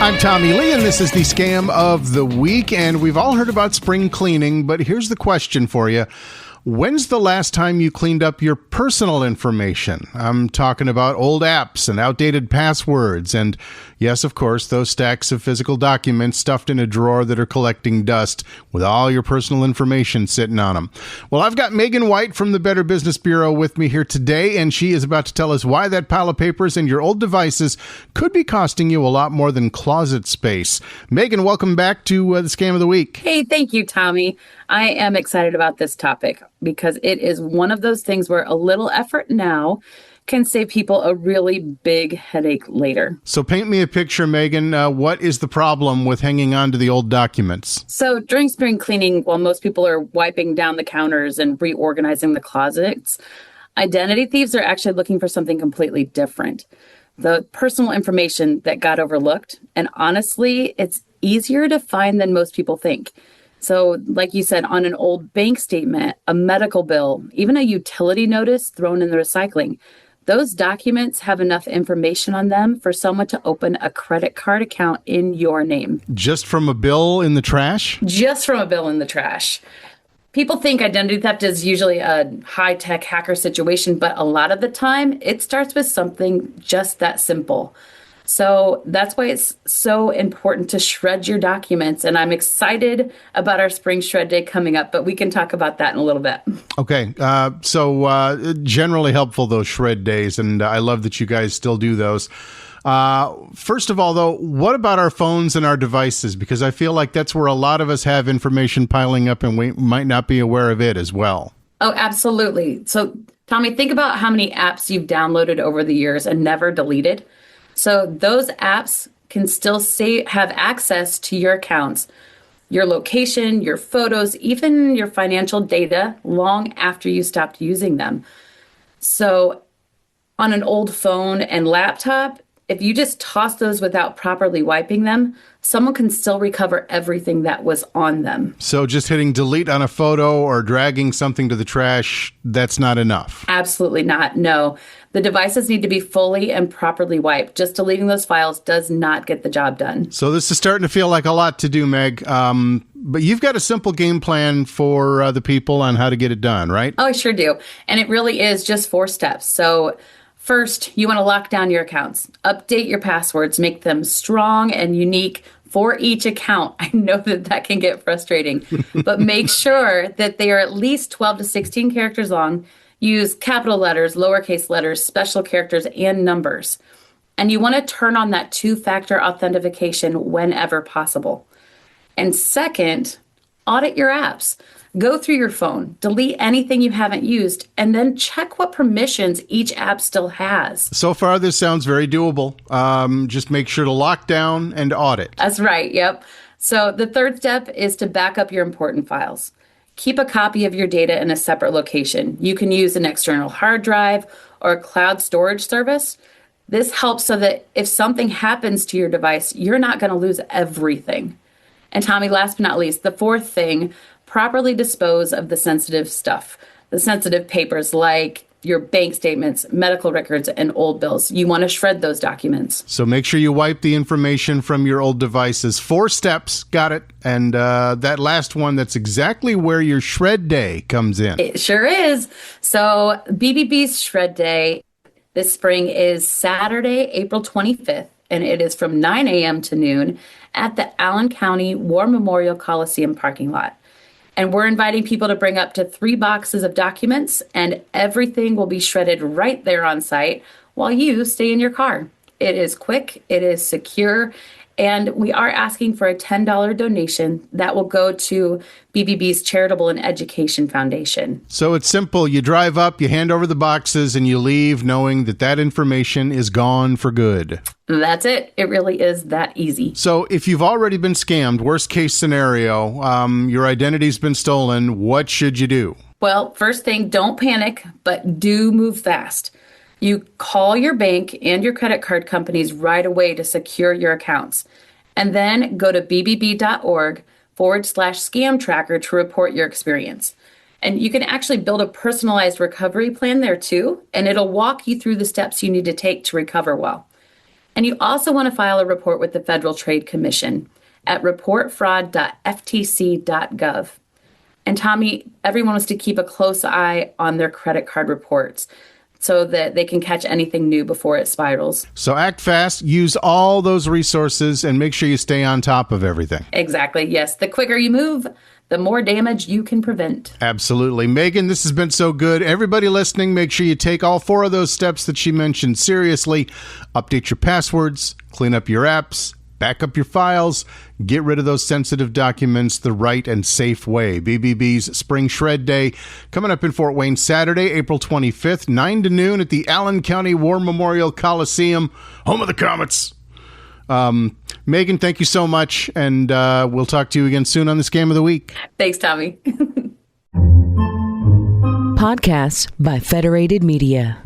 I'm Tommie Lee, and this is the Scam of the Week, and we've all heard about spring cleaning, but here's the question for you. When's the last time you cleaned up your personal information? I'm talking about old apps and outdated passwords and, yes, of course, those stacks of physical documents stuffed in a drawer that are collecting dust with all your personal information sitting on them. Well, I've got Megan White from the Better Business Bureau with me here today, and she is about to tell us why that pile of papers and your old devices could be costing you a lot more than closet space. Megan, welcome back to the Scam of the Week. Hey, thank you, Tommie. I am excited about this topic because it is one of those things where a little effort now can save people a really big headache later. So paint me a picture, Megan. What is the problem with hanging on to the old documents? So during spring cleaning, while most people are wiping down the counters and reorganizing the closets, identity thieves are actually looking for something completely different. The personal information that got overlooked. And honestly, it's easier to find than most people think. So like you said, on an old bank statement, a medical bill, even a utility notice thrown in the recycling, those documents have enough information on them for someone to open a credit card account in your name. Just from a bill in the trash? Just from a bill in the trash. People think identity theft is usually a high-tech hacker situation, but a lot of the time it starts with something just that simple. So that's why it's so important to shred your documents. And I'm excited about our spring shred day coming up, but we can talk about that in a little bit. Okay. So generally helpful, those shred days. And I love that you guys still do those. First of all, though, what about our phones and our devices? Because I feel like that's where a lot of us have information piling up and we might not be aware of it as well. Oh, absolutely. So, Tommie, think about how many apps you've downloaded over the years and never deleted. So those apps can still have access to your accounts, your location, your photos, even your financial data long after you stopped using them. So on an old phone and laptop, if you just toss those without properly wiping them, someone can still recover everything that was on them. So just hitting delete on a photo or dragging something to the trash, that's not enough? Absolutely not. No. The devices need to be fully and properly wiped. Just deleting those files does not get the job done. So this is starting to feel like a lot to do, Meg. But you've got a simple game plan for the people on how to get it done, right? Oh, I sure do. And it really is just 4 steps. So first, you want to lock down your accounts. Update your passwords. Make them strong and unique for each account. I know that can get frustrating, but make sure that they are at least 12 to 16 characters long. Use capital letters, lowercase letters, special characters, and numbers. And you want to turn on that 2-factor authentication whenever possible. And second, audit your apps. Go through your phone, delete anything you haven't used, and then check what permissions each app still has. So far, this sounds very doable. Just make sure to lock down and audit. That's right, yep. So the third step is to back up your important files. Keep a copy of your data in a separate location. You can use an external hard drive or a cloud storage service. This helps so that if something happens to your device, you're not going to lose everything. And Tommie, last but not least, the fourth thing, properly dispose of the sensitive stuff, the sensitive papers like your bank statements, medical records, and old bills. You want to shred those documents. So make sure you wipe the information from your old devices. 4 steps, got it. And that last one, that's exactly where your shred day comes in. It sure is. So BBB's shred day this spring is Saturday, April 25th, and it is from 9 a.m. to noon at the Allen County War Memorial Coliseum parking lot. And we're inviting people to bring up to 3 boxes of documents, and everything will be shredded right there on site while you stay in your car. It is quick, it is secure, and we are asking for a $10 donation that will go to BBB's Charitable and Education Foundation. So it's simple. You drive up, you hand over the boxes, and you leave knowing that that information is gone for good. That's it. It really is that easy. So if you've already been scammed, worst case scenario, your identity's been stolen, what should you do? Well, first thing, don't panic, but do move fast. You call your bank and your credit card companies right away to secure your accounts. And then go to bbb.org/scam tracker to report your experience. And you can actually build a personalized recovery plan there too, and it'll walk you through the steps you need to take to recover well. And you also want to file a report with the Federal Trade Commission at reportfraud.ftc.gov. And Tommie, everyone wants to keep a close eye on their credit card reports so that they can catch anything new before it spirals. So act fast, use all those resources, and make sure you stay on top of everything. Exactly. Yes. The quicker you move, the more damage you can prevent. Absolutely. Megan, this has been so good. Everybody listening, make sure you take all 4 of those steps that she mentioned seriously. Update your passwords, clean up your apps, back up your files, get rid of those sensitive documents the right and safe way. BBB's Spring Shred Day coming up in Fort Wayne Saturday, April 25th, 9 to noon at the Allen County War Memorial Coliseum, home of the Comets. Megan, thank you so much, and we'll talk to you again soon on the Scam of the Week. Thanks, Tommie. Podcasts by Federated Media.